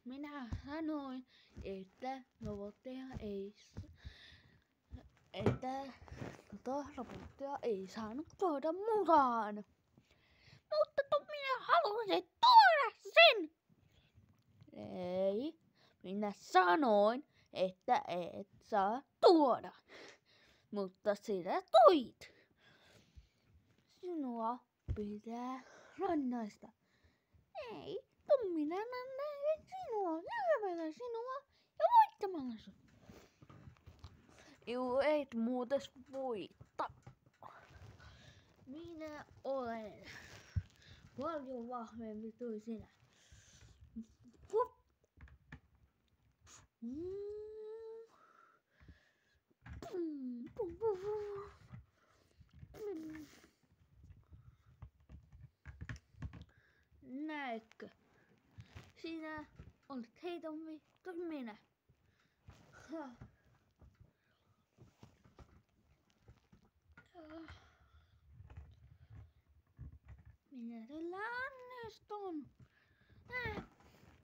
Minä sanoin, että robottia ei saanut tuoda mukaan. Mutta minä halusin tuoda sen! Ei, minä sanoin, että et saa tuoda. Mutta sinä toit. Sinua pitää rangaista. Ei, minä rangaistin sinua, lyömällä sinua ja voittamalla sinua. Et muuten voita. Minä olen paljon vahvempi kuin sinä. Näetkö? Sinä olet heitompi kuin minä. Minä tällä onnistun.